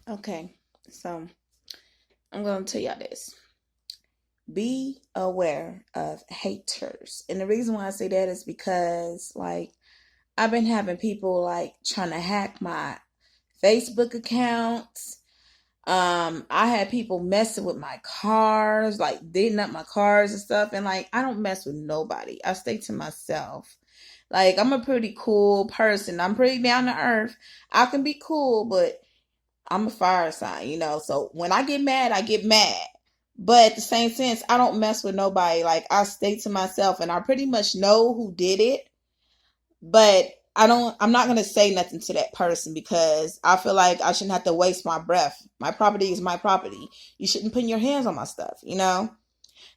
Okay, so I'm gonna tell y'all this. Be aware of haters. And the reason why I say that is because I've been having people trying to hack my Facebook accounts. I had people messing with my cars, like digging up my cars and stuff. And I don't mess with nobody. I stay to myself. I'm a pretty cool person. I'm pretty down to earth. I can be cool, but I'm a fire sign. So when I get mad, I get mad. But at the same sense, I don't mess with nobody. I stay to myself and I pretty much know who did it. But I'm not gonna say nothing to that person because I feel like I shouldn't have to waste my breath. My property is my property. You shouldn't put your hands on my stuff.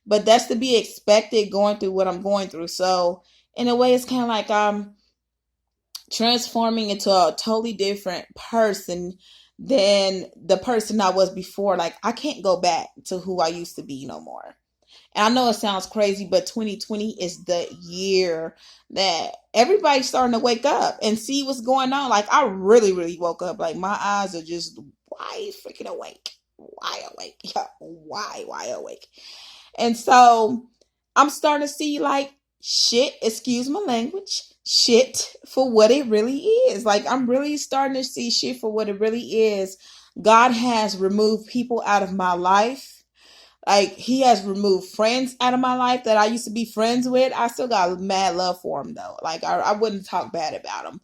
But that's to be expected going through what I'm going through. So in a way it's kinda like I'm transforming into a totally different person than the person I was before. I can't go back to who I used to be no more. And I know it sounds crazy, but 2020 is the year that everybody's starting to wake up and see what's going on. I really, really woke up. My eyes are just wide freaking awake. Wide awake. Yeah, wide awake. And so I'm starting to see shit, excuse my language, shit for what it really is. I'm really starting to see shit for what it really is. God has removed people out of my life. He has removed friends out of my life that I used to be friends with. I still got mad love for them though. I wouldn't talk bad about them.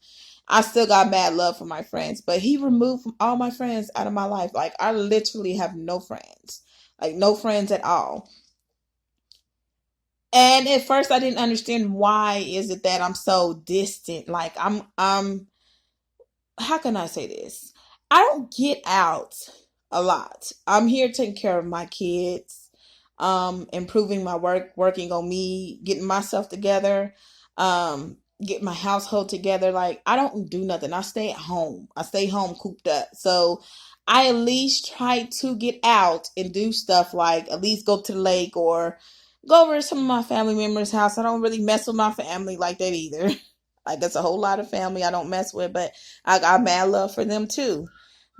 I still got mad love for my friends, but he removed all my friends out of my life. I literally have no friends. No friends at all. And at first I didn't understand why is it that I'm so distant. I'm how can I say this? I don't get out a lot. I'm here taking care of my kids, improving my work, working on me, getting myself together, getting my household together. I don't do nothing. I stay at home. I stay home cooped up. So I at least try to get out and do stuff at least go to the lake or go over to some of my family members' house. I don't really mess with my family like that either. That's a whole lot of family I don't mess with, but I got mad love for them too.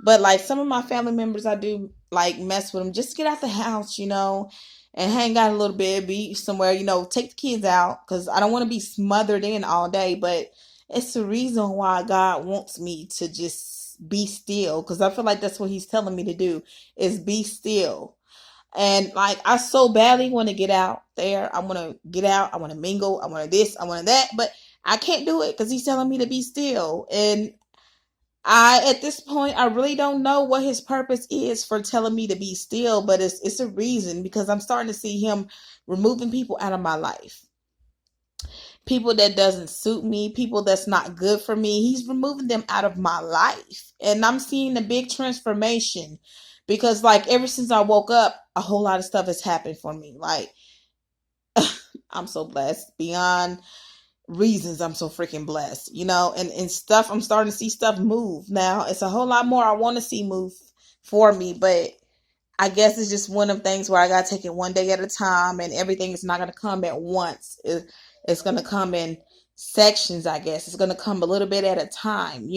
But some of my family members, I do mess with them. Just get out the house, and hang out a little bit, be somewhere, take the kids out because I don't want to be smothered in all day. But it's the reason why God wants me to just be still because I feel like that's what He's telling me to do is be still. And I so badly want to get out there. I want to get out. I want to mingle. I want this. I want that. But I can't do it because He's telling me to be still. And at this point, I really don't know what His purpose is for telling me to be still. But it's a reason because I'm starting to see Him removing people out of my life. People that doesn't suit me, people that's not good for me. He's removing them out of my life. And I'm seeing a big transformation because ever since I woke up, a whole lot of stuff has happened for me. I'm so blessed beyond reasons. I'm so freaking blessed, and stuff. I'm starting to see stuff move now. It's a whole lot more I want to see move for me, but I guess it's just one of things where I got to take it one day at a time and everything is not going to come at once. It's going to come in sections, I guess. It's going to come a little bit at a time.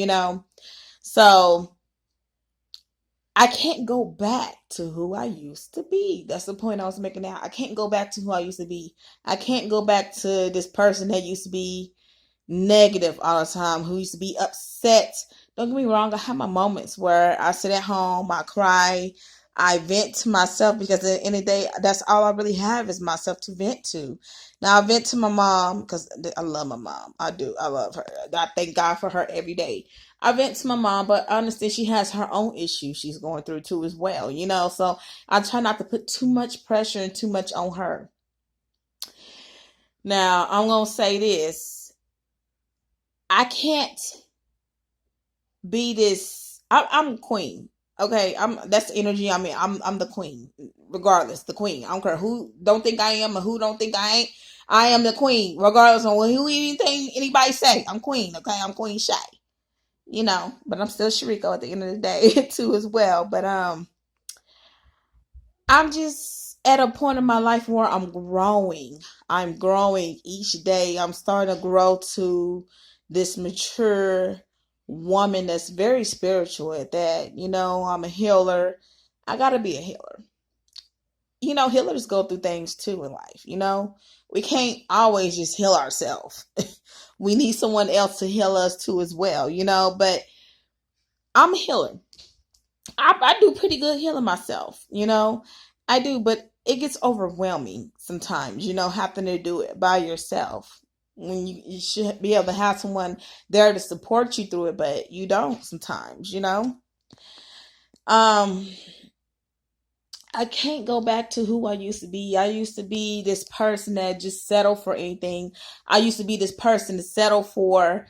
So I can't go back to who I used to be. That's the point I was making now. I can't go back to who I used to be. I can't go back to this person that used to be negative all the time, who used to be upset. Don't get me wrong, I have my moments where I sit at home, I cry, I vent to myself because at the end of the day, that's all I really have is myself to vent to. Now, I vent to my mom because I love my mom. I do. I love her. I thank God for her every day. I vent to my mom, but honestly, she has her own issues she's going through too as well. So I try not to put too much pressure and too much on her. Now, I'm going to say this. I can't be this. I'm queen. Okay, that's the energy I'm in. I'm the queen, regardless. The queen. I don't care who don't think I am or who don't think I ain't. I am the queen, regardless of who anything anybody say. I'm queen. Okay, I'm Queen Shay. But I'm still Shariko at the end of the day too as well. But I'm just at a point in my life where I'm growing. I'm growing each day. I'm starting to grow to this mature woman that's very spiritual at that. I'm a healer. I gotta be a healer. Healers go through things too in life. We can't always just heal ourselves. We need someone else to heal us too as well, but I'm a healer. I do pretty good healing myself, I do, but it gets overwhelming sometimes, having to do it by yourself when you should be able to have someone there to support you through it, but you don't sometimes, Um, I can't go back to who I used to be. I used to be this person that just settled for anything. I used to be this person to settle for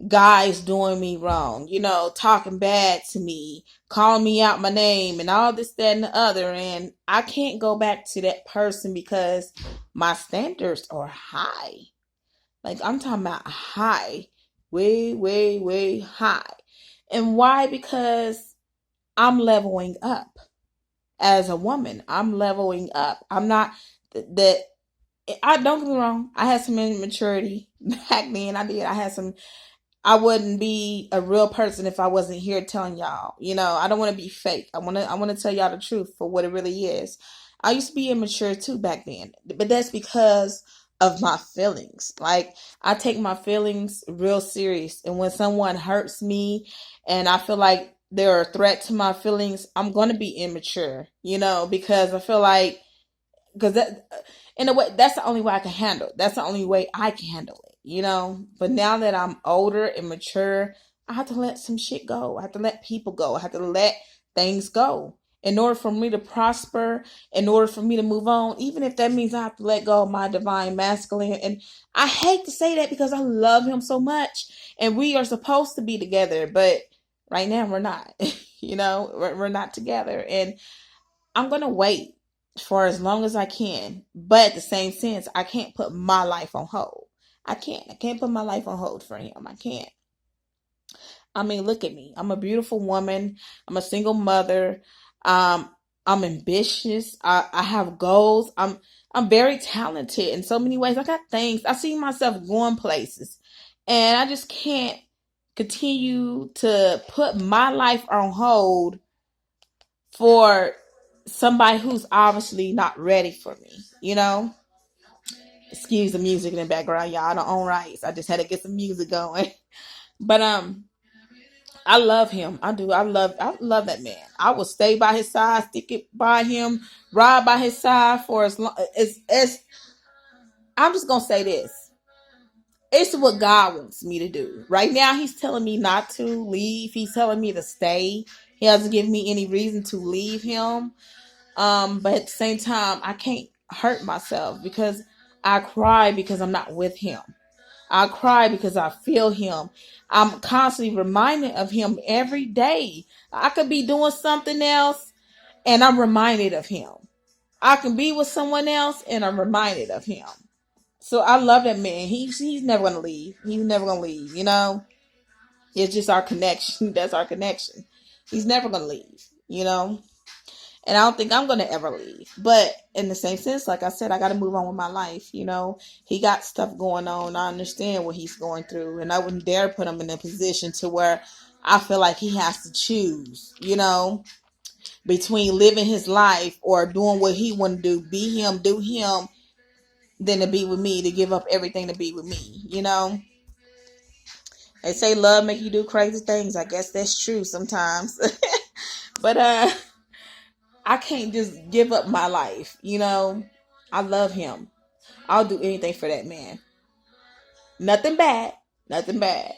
guys doing me wrong, talking bad to me, calling me out my name, and all this, that, and the other. And I can't go back to that person because my standards are high. Like, I'm talking about high, way, way, way high. And why? Because I'm leveling up as a woman. I'm leveling up. I'm not that. I don't get me wrong. I had some immaturity back then. I had some. I wouldn't be a real person if I wasn't here telling y'all. I don't want to be fake. I want to tell y'all the truth for what it really is. I used to be immature too back then, but that's because of my feelings. Like, I take my feelings real serious, and when someone hurts me and I feel like they're a threat to my feelings, I'm going to be immature, because I feel like, because that, in a way, that's the only way I can handle it. That's the only way I can handle it, But now that I'm older and mature, I have to let some shit go. I have to let people go. I have to let things go in order for me to prosper, in order for me to move on, even if that means I have to let go of my divine masculine. And I hate to say that because I love him so much and we are supposed to be together, but right now we're not. We're not together, and I'm going to wait for as long as I can. But at the same sense, I can't put my life on hold. I can't put my life on hold for him. I can't. I mean, look at me. I'm a beautiful woman. I'm a single mother. Um, I'm ambitious. I have goals. I'm very talented in so many ways. I got things. I see myself going places. And I just can't continue to put my life on hold for somebody who's obviously not ready for me, Excuse the music in the background, y'all. I don't own rights. I just had to get some music going. But I love him. I do. I love that man. I will stay by his side, stick it by him, ride by his side for as long as I'm just gonna say this. It's what God wants me to do. Right now, he's telling me not to leave. He's telling me to stay. He hasn't given me any reason to leave him. But at the same time, I can't hurt myself because I cry because I'm not with him. I cry because I feel him. I'm constantly reminded of him every day. I could be doing something else and I'm reminded of him. I can be with someone else and I'm reminded of him. So I love that man. He's never gonna leave. He's never gonna leave, It's just our connection. That's our connection. He's never gonna leave. And I don't think I'm going to ever leave. But in the same sense, like I said, I got to move on with my life. He got stuff going on. I understand what he's going through. And I wouldn't dare put him in a position to where I feel like he has to choose, between living his life or doing what he want to do, be him, do him, than to be with me, to give up everything to be with me. They say love make you do crazy things. I guess that's true sometimes. But, I can't just give up my life, I love him. I'll do anything for that man. Nothing bad. Nothing bad.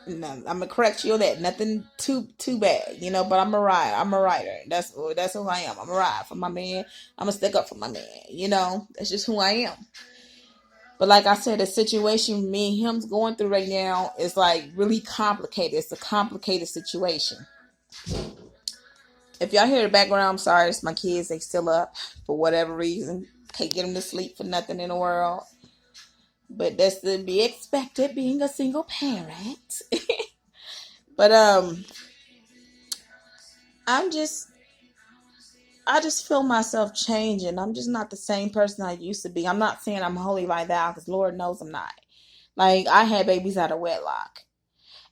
No, I'm gonna correct you on that. Nothing too bad, but I'm a rider. I'm a rider. That's who I am. I'm a ride for my man. I'm gonna stick up for my man, That's just who I am. But like I said, the situation me and him's going through right now is like really complicated. It's a complicated situation. If y'all hear the background, I'm sorry. It's my kids. They still up for whatever reason. Can't get them to sleep for nothing in the world. But that's to be expected being a single parent. But I just feel myself changing. I'm just not the same person I used to be. I'm not saying I'm holy like that because Lord knows I'm not. Like, I had babies out of wedlock.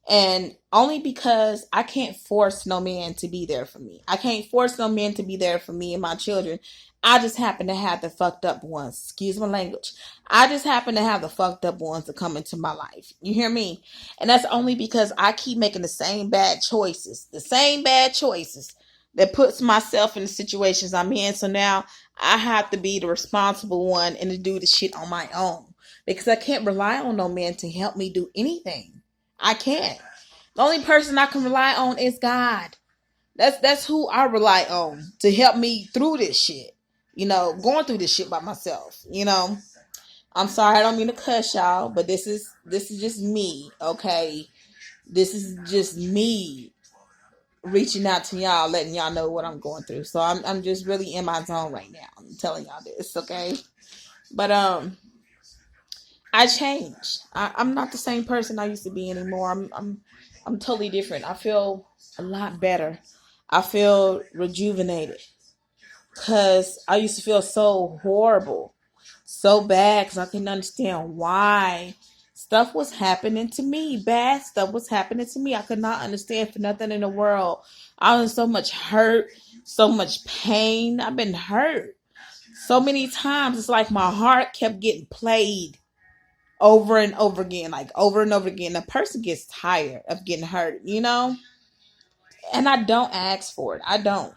And only because I can't force no man to be there for me. I can't force no man to be there for me and my children. I just happen to have the fucked up ones. Excuse my language. I just happen to have the fucked up ones that come into my life. You hear me? And that's only because I keep making the same bad choices. The same bad choices that puts myself in the situations I'm in. So now I have to be the responsible one and to do the shit on my own. Because I can't rely on no man to help me do anything. I can't. The only person I can rely on is God. That's who I rely on to help me through this shit. Going through this shit by myself. I'm sorry, I don't mean to cuss y'all, but this is just me, okay? This is just me reaching out to y'all, letting y'all know what I'm going through. So I'm just really in my zone right now. I'm telling y'all this, okay? But I changed. I'm not the same person I used to be anymore. I'm totally different. I feel a lot better. I feel rejuvenated because I used to feel so horrible, so bad because I couldn't understand why stuff was happening to me. Bad stuff was happening to me. I could not understand for nothing in the world. I was so much hurt, so much pain. I've been hurt so many times. It's like my heart kept getting played over and over again, like over and over again. The person gets tired of getting hurt, and I don't ask for it. I don't.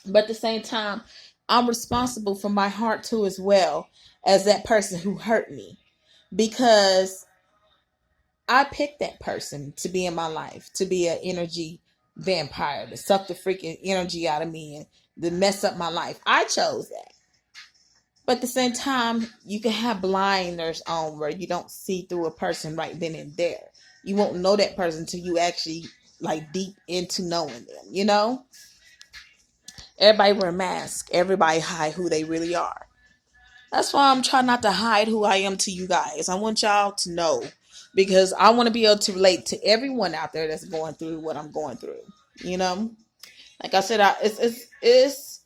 But at the same time, I'm responsible for my heart too, as well as that person who hurt me, because I picked that person to be in my life, to be an energy vampire, to suck the freaking energy out of me and to mess up my life. I chose that. But at the same time, you can have blinders on where you don't see through a person right then and there. You won't know that person until you actually like deep into knowing them, Everybody wear masks. Everybody hide who they really are. That's why I'm trying not to hide who I am to you guys. I want y'all to know, because I want to be able to relate to everyone out there that's going through what I'm going through. Like I said, it's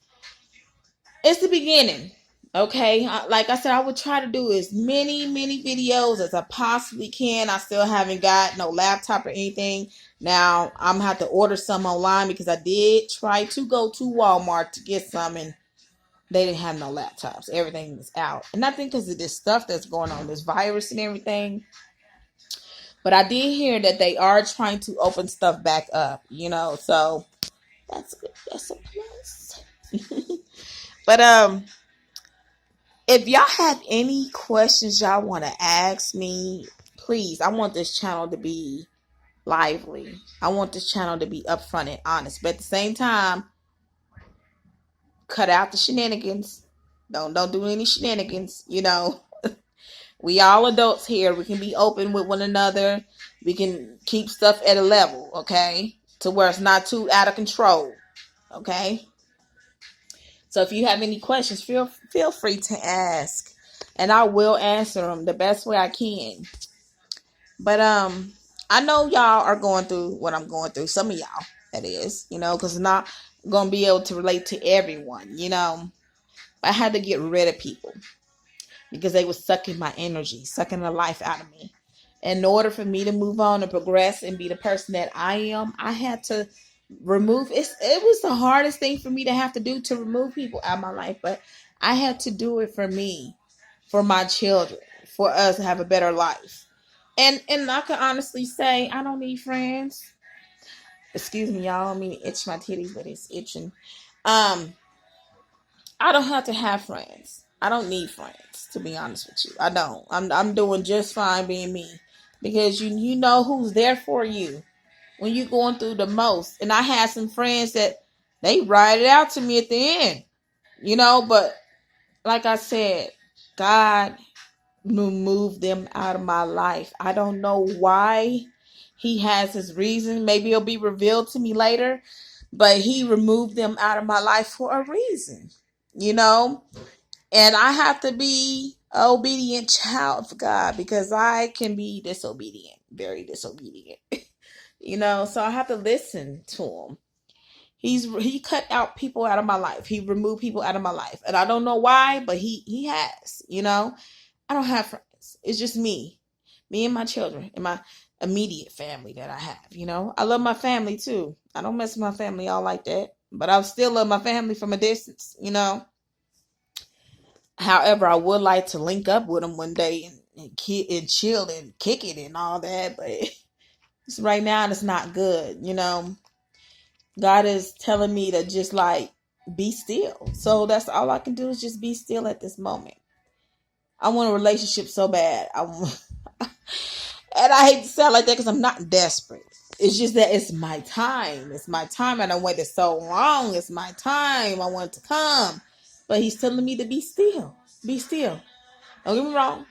the beginning. Okay, like I said, I would try to do as many videos as I possibly can. I still haven't got no laptop or anything. Now I'm gonna have to order some online, because I did try to go to Walmart to get some, and they didn't have no laptops. Everything is out, and I think because of this stuff that's going on, this virus and everything. But I did hear that they are trying to open stuff back up. So that's good. That's a plus. But if y'all have any questions y'all want to ask me, please, I want this channel to be lively. I want this channel to be upfront and honest. But at the same time, cut out the shenanigans. Don't do any shenanigans. We all adults here. We can be open with one another. We can keep stuff at a level, okay? To where it's not too out of control, okay? So if you have any questions, feel free to ask, and I will answer them the best way I can. But I know y'all are going through what I'm going through. Some of y'all, that is, because I'm not gonna be able to relate to everyone. I had to get rid of people because they were sucking my energy, sucking the life out of me. In order for me to move on and progress and be the person that I am, I had to remove it. It was the hardest thing for me to have to do, to remove people out of my life, but I had to do it for me, for my children, for us to have a better life. And I can honestly say I don't need friends. Excuse me, y'all. I don't mean to itch my titties, but it's itching. I don't have to have friends. I don't need friends, to be honest with you. I don't. I'm doing just fine being me, because you know who's there for you when you're going through the most. And I had some friends that they ride it out to me at the end, but like I said, God moved them out of my life. I don't know why. He has his reason. Maybe it'll be revealed to me later, but he removed them out of my life for a reason, and I have to be an obedient child of God, because I can be disobedient, very disobedient. So I have to listen to him. He cut out people out of my life. He removed people out of my life, and I don't know why, but he has. I don't have friends. It's just me and my children, and immediate family that I have. You know, I love my family too. I don't mess with my family all like that, but I still love my family from a distance. You know. However, I would like to link up with them one day and chill and kick it and all that, but right now it's not good. You know, God is telling me to just like be still. So that's all I can do is just be still at this moment. I want a relationship so bad. And I hate to sound like that because I'm not desperate. It's just that it's my time. It's my time. And I waited so long. It's my time. I want it to come. But he's telling me to be still. Be still. Don't get me wrong.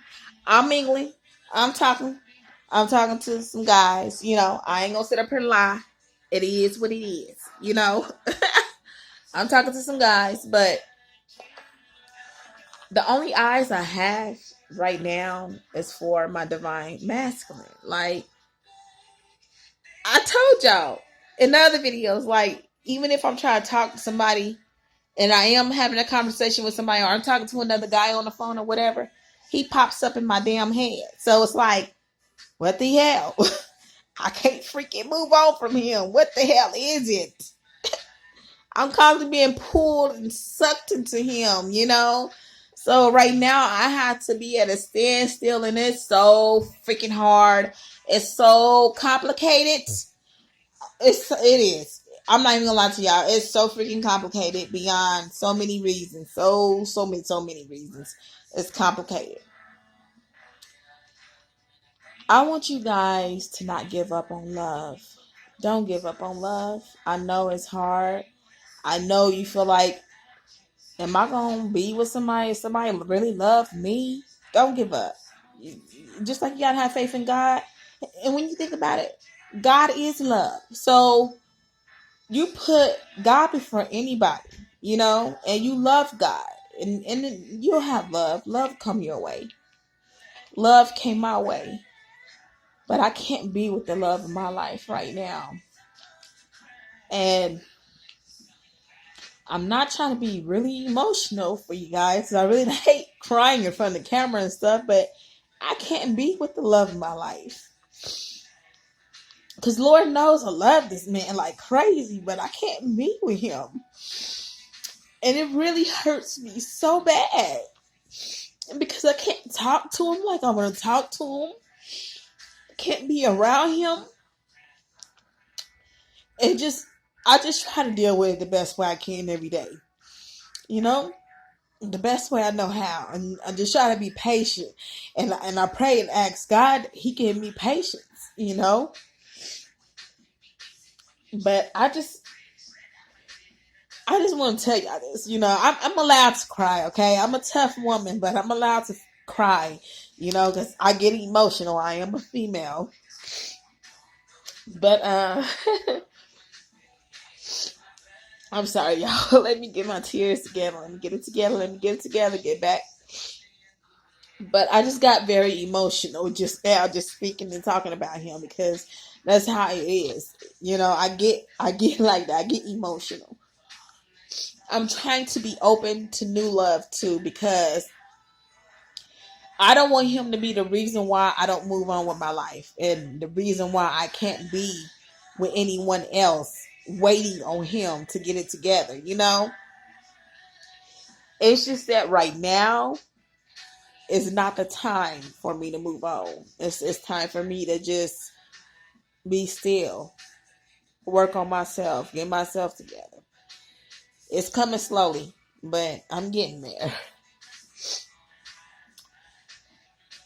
I'm mingling. I'm talking. I'm talking to some guys. You know, I ain't gonna sit up here and lie. It is what it is. You know, I'm talking to some guys, but the only eyes I have right now is for my divine masculine. Like I told y'all in other videos, like even if I'm trying to talk to somebody and I am having a conversation with somebody or I'm talking to another guy on the phone or whatever, he pops up in my damn head. So it's like, what the hell? I can't freaking move on from him. What the hell is it? I'm constantly being pulled and sucked into him, you know? So right now I have to be at a standstill and it's so freaking hard. It's so complicated. It is. I'm not even gonna lie to y'all. It's so freaking complicated beyond so many reasons. So many reasons. It's complicated. I want you guys to not give up on love. Don't give up on love. I know it's hard. I know you feel like, am I gonna be with somebody? If somebody really love me? Don't give up. Just like you gotta have faith in God. And when you think about it, God is love. So you put God before anybody, you know, and you love God, and you'll have love. Love come your way. Love came my way, but I can't be with the love of my life right now. And I'm not trying to be really emotional for you guys. I really hate crying in front of the camera and stuff, but I can't be with the love of my life. Because Lord knows I love this man like crazy, but I can't be with him. And it really hurts me so bad. Because I can't talk to him like I want to talk to him. I can't be around him. And I just try to deal with it the best way I can every day. You know? The best way I know how. And I just try to be patient. And I pray and ask God, he give me patience, you know? But I just want to tell y'all this. You know, I'm allowed to cry, okay? I'm a tough woman, but I'm allowed to cry, you know, because I get emotional. I am a female. But, I'm sorry, y'all. Let me get my tears together. Let me get it together. Get back. But I just got very emotional just now, just speaking and talking about him because that's how it is. You know, I get like that. I get emotional. I'm trying to be open to new love too because I don't want him to be the reason why I don't move on with my life and the reason why I can't be with anyone else waiting on him to get it together, you know? It's just that right now is not the time for me to move on. It's time for me to just be still, work on myself, get myself together. It's coming slowly, but I'm getting there.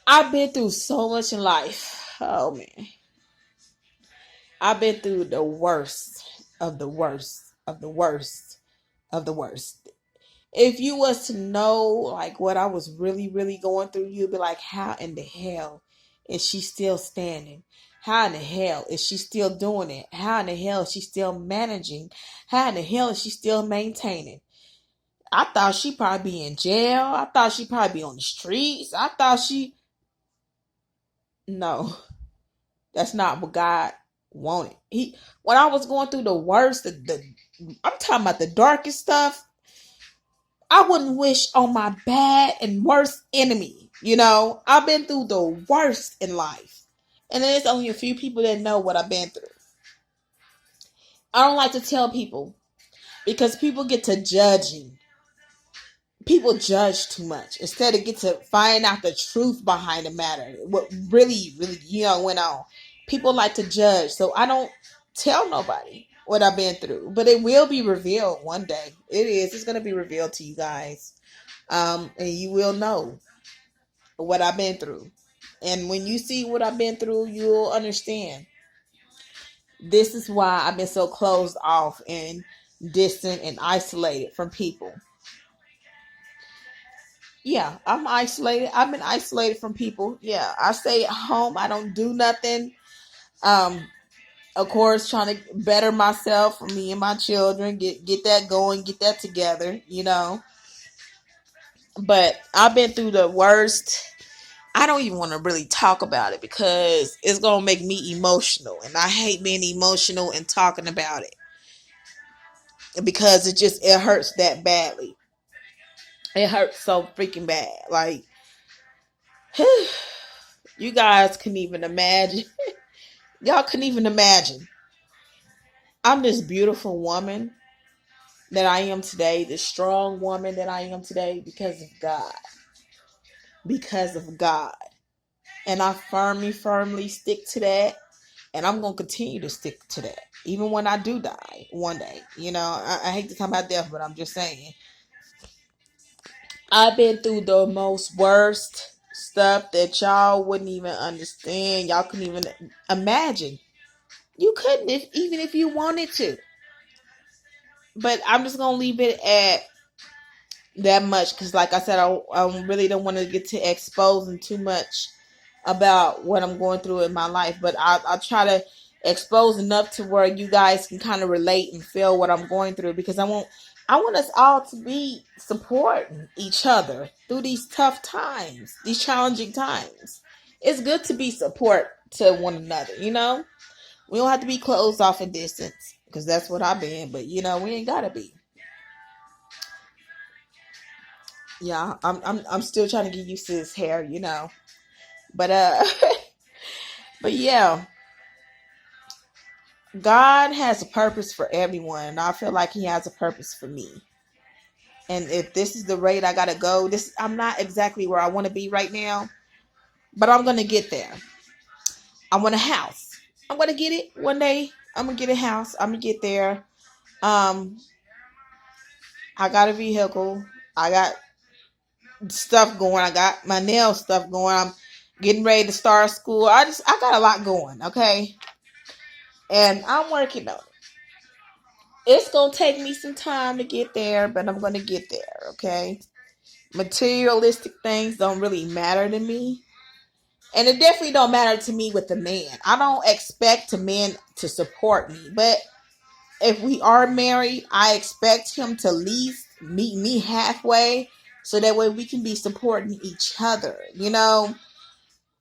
I've been through so much in life. Oh man. I've been through the worst of the worst of the worst of the worst. If you was to know like what I was really going through, you'd be like, how in the hell is she still standing? How in the hell is she still doing it? How in the hell is she still managing? How in the hell is she still maintaining? I thought she'd probably be in jail. I thought she'd probably be on the streets. I thought no, that's not what God wanted. When I was going through the worst, I'm talking about the darkest stuff, I wouldn't wish on my bad and worst enemy. You know, I've been through the worst in life. And then there's only a few people that know what I've been through. I don't like to tell people because people get to judging. People judge too much instead of get to find out the truth behind the matter. What really, went on. People like to judge. So I don't tell nobody what I've been through. But it will be revealed one day. It is. It's going to be revealed to you guys. And you will know what I've been through. And when you see what I've been through, you'll understand. This is why I've been so closed off and distant and isolated from people. Yeah, I'm isolated. I've been isolated from people. Yeah, I stay at home. I don't do nothing. Um, of course, trying to better myself for me and my children. Get that going. Get that together. But I've been through the worst. I don't even want to really talk about it because it's gonna make me emotional, and I hate being emotional and talking about it because it hurts that badly. It hurts so freaking bad. Like, you guys couldn't even imagine. Y'all couldn't even imagine. I'm this beautiful woman that I am today, this strong woman that I am today because of God. Because of God. And I firmly stick to that. And I'm going to continue to stick to that. Even when I do die one day. I hate to talk about death, but I'm just saying. I've been through the most worst stuff that y'all wouldn't even understand. Y'all couldn't even imagine. You couldn't, even if you wanted to. But I'm just going to leave it at that much because, like I said, I really don't want to get to exposing too much about what I'm going through in my life. But I'll try to expose enough to where you guys can kind of relate and feel what I'm going through because I want us all to be supporting each other through these tough times, these challenging times. It's good to be support to one another, We don't have to be closed off in distance because that's what I've been, but we ain't gotta be. Yeah, I'm still trying to get used to this hair, But but yeah, God has a purpose for everyone, and I feel like He has a purpose for me. And if this is the rate I gotta go, I'm not exactly where I want to be right now, but I'm gonna get there. I want a house. I'm gonna get it one day. I'm gonna get a house. I'm gonna get there. I got a vehicle. I got stuff going. I got my nail stuff going. I'm getting ready to start school. I got a lot going, okay? And I'm working on it. It's going to take me some time to get there, but I'm going to get there, okay? Materialistic things don't really matter to me. And it definitely don't matter to me with the man. I don't expect a man to support me. But if we are married, I expect him to at least meet me halfway so that way we can be supporting each other,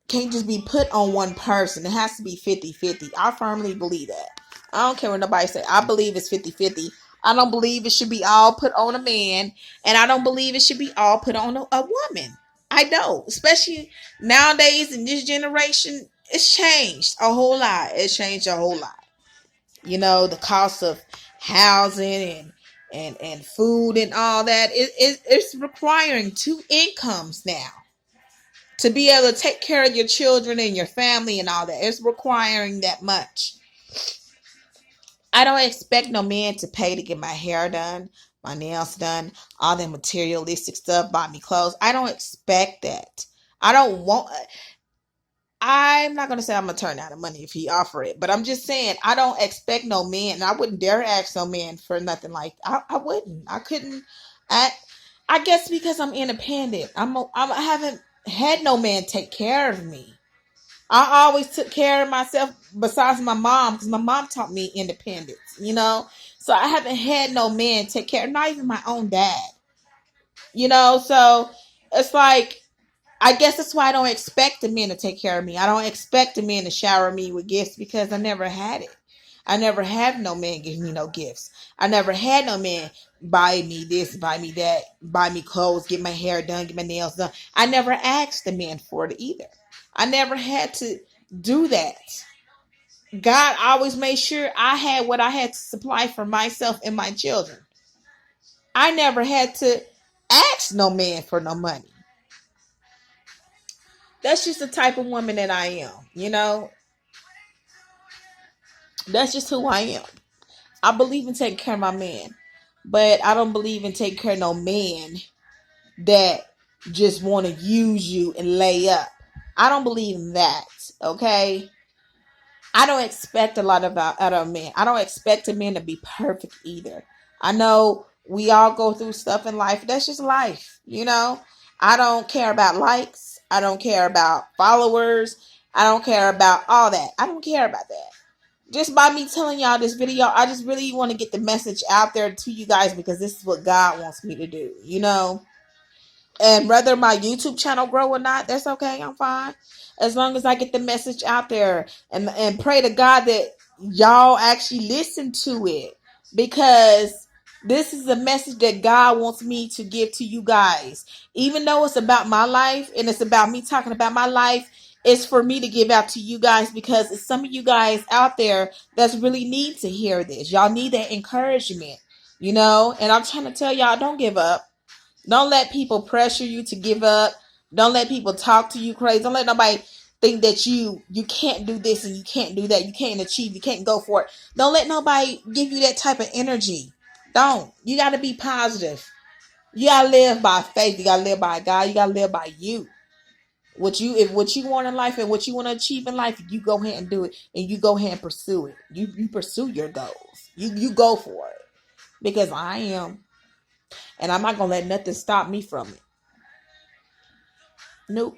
Can't just be put on one person. It has to be 50-50. I firmly believe that. I don't care what nobody say. I believe it's 50-50. I don't believe it should be all put on a man. And I don't believe it should be all put on a woman. I don't. Especially nowadays in this generation, it's changed a whole lot. It's changed a whole lot. The cost of housing and food and all that. It's requiring two incomes now. To be able to take care of your children and your family and all that. It's requiring that much. I don't expect no man to pay to get my hair done, my nails done, all that materialistic stuff, buy me clothes. I don't expect that. I'm not going to say I'm going to turn down the money if he offer it, but I'm just saying I don't expect no man. And I wouldn't dare ask no man for nothing like I wouldn't. I couldn't. I guess because I'm independent. I haven't had no man take care of me. I always took care of myself besides my mom because my mom taught me independence, So I haven't had no man take care, not even my own dad, So it's like, I guess that's why I don't expect the men to take care of me. I don't expect the men to shower me with gifts because I never had it. I never had no man give me no gifts. I never had no man buy me this, buy me that, buy me clothes, get my hair done, get my nails done. I never asked the man for it either. I never had to do that. God always made sure I had what I had to supply for myself and my children. I never had to ask no man for no money. That's just the type of woman that I am, you know? That's just who I am. I believe in taking care of my man, but I don't believe in taking care of no man that just want to use you and lay up. I don't believe in that, okay? I don't expect a lot out of a man. I don't expect a man to be perfect either. I know we all go through stuff in life. That's just life, you know? I don't care about likes. I don't care about followers. I don't care about all that. I don't care about that. Just by me telling y'all this video, I just really want to get the message out there to you guys because this is what God wants me to do, you know? And whether my YouTube channel grow or not, that's okay. I'm fine. As long as I get the message out there and pray to God that y'all actually listen to it. Because this is a message that God wants me to give to you guys. Even though it's about my life and it's about me talking about my life, it's for me to give out to you guys because it's some of you guys out there that's really need to hear this. Y'all need that encouragement, you know? And I'm trying to tell y'all, don't give up. Don't let people pressure you to give up. Don't let people talk to you crazy. Don't let nobody think that you can't do this and you can't do that. You can't achieve. You can't go for it. Don't let nobody give you that type of energy. Don't. You got to be positive. You got to live by faith. You got to live by God. You got to live by you. What you want in life and what you want to achieve in life, you go ahead and do it, and you go ahead and pursue it. You pursue your goals. You go for it because I am. And I'm not going to let nothing stop me from it. Nope.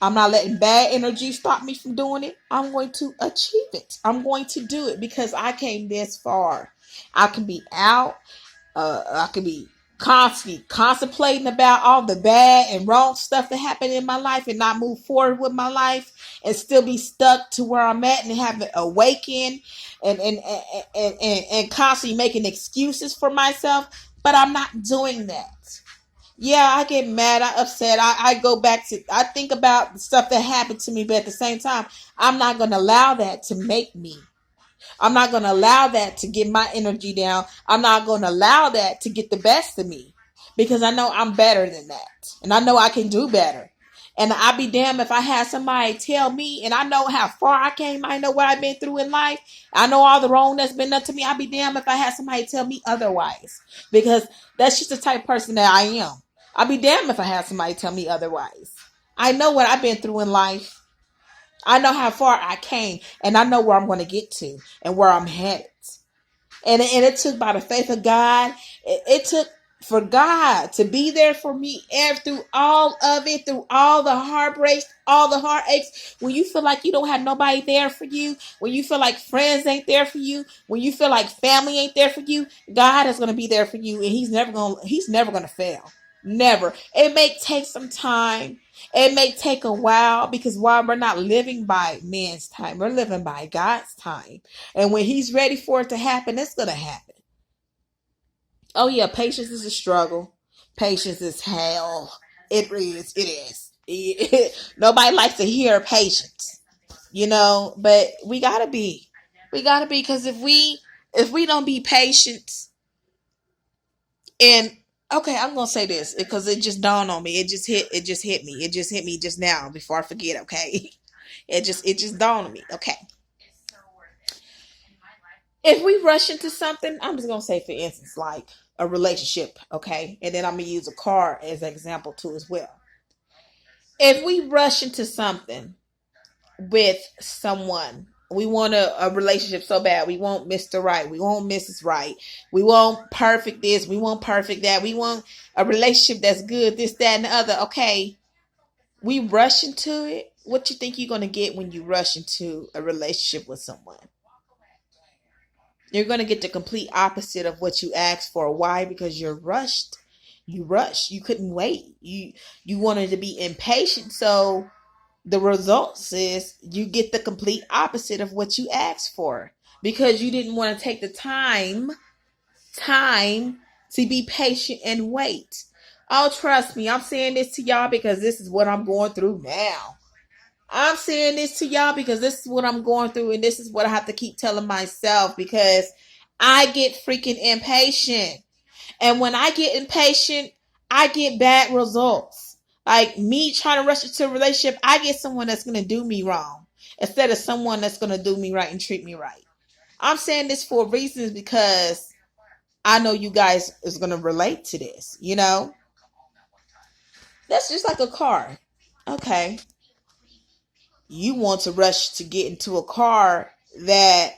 I'm not letting bad energy stop me from doing it. I'm going to achieve it. I'm going to do it because I came this far. I can be out. I can be constantly contemplating about all the bad and wrong stuff that happened in my life and not move forward with my life and still be stuck to where I'm at and haven't awakened and constantly making excuses for myself. But I'm not doing that. Yeah, I get mad, I upset, I go back to, I think about the stuff that happened to me, but at the same time, I'm not going to allow that to make me. I'm not going to allow that to get my energy down. I'm not going to allow that to get the best of me because I know I'm better than that. And I know I can do better. And I'd be damned if I had somebody tell me, and I know how far I came. I know what I've been through in life. I know all the wrong that's been done to me. I'd be damned if I had somebody tell me otherwise because that's just the type of person that I am. I'd be damned if I had somebody tell me otherwise. I know what I've been through in life. I know how far I came, and I know where I'm going to get to and where I'm headed. And it took by the faith of God. It took for God to be there for me and through all of it, through all the heartbreaks, all the heartaches. When you feel like you don't have nobody there for you, when you feel like friends ain't there for you, when you feel like family ain't there for you, God is going to be there for you, and He's never going to fail. Never. It may take some time. It may take a while because while we're not living by man's time, we're living by God's time. And when He's ready for it to happen, it's going to happen. Oh yeah, patience is a struggle. Patience is hell. It is. It is. Nobody likes to hear patience, you know, but we gotta be. We gotta be because if we don't be patient, and okay, I'm gonna say this because it just dawned on me. It just hit me. It just hit me just now before I forget. Okay, it just dawned on me. Okay, if we rush into something, I'm just gonna say, for instance, like a relationship. Okay, and then I'm gonna use a car as an example too as well. If we rush into something with someone, we want a relationship so bad. We want Mr. Right. We want Mrs. Right. We want perfect this. We want perfect that. We want a relationship that's good, this, that, and the other. Okay. We rush into it. What you think you're going to get when you rush into a relationship with someone? You're going to get the complete opposite of what you asked for. Why? Because you're rushed. You rushed. You couldn't wait. You wanted to be impatient. So the results is you get the complete opposite of what you asked for because you didn't want to take the time to be patient and wait. Oh, trust me, I'm saying this to y'all because this is what I'm going through now. I'm saying this to y'all because this is what I'm going through, and this is what I have to keep telling myself because I get freaking impatient. And when I get impatient, I get bad results. Like me trying to rush into a relationship, I get someone that's going to do me wrong instead of someone that's going to do me right and treat me right. I'm saying this for reasons because I know you guys is going to relate to this, you know? That's just like a car. Okay. You want to rush to get into a car that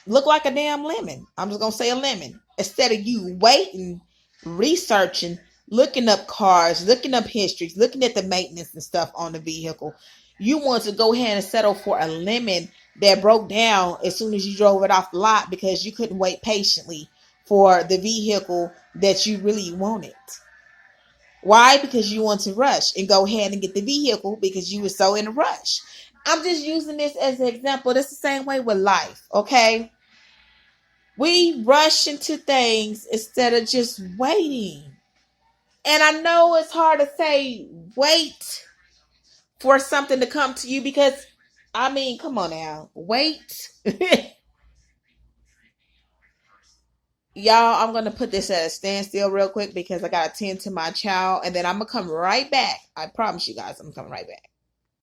look like a damn lemon. I'm just gonna say a lemon. Instead of you waiting, researching, looking up cars, looking up histories, looking at the maintenance and stuff on the vehicle, you want to go ahead and settle for a lemon that broke down as soon as you drove it off the lot because you couldn't wait patiently for the vehicle that you really wanted. Why? Because you want to rush and go ahead and get the vehicle because you were so in a rush. I'm just using this as an example. That's the same way with life, okay? We rush into things instead of just waiting. And I know it's hard to say wait for something to come to you because, I mean, come on now. Wait. Y'all, I'm going to put this at a standstill real quick because I got to tend to my child and then I'm going to come right back. I promise you guys I'm coming right back.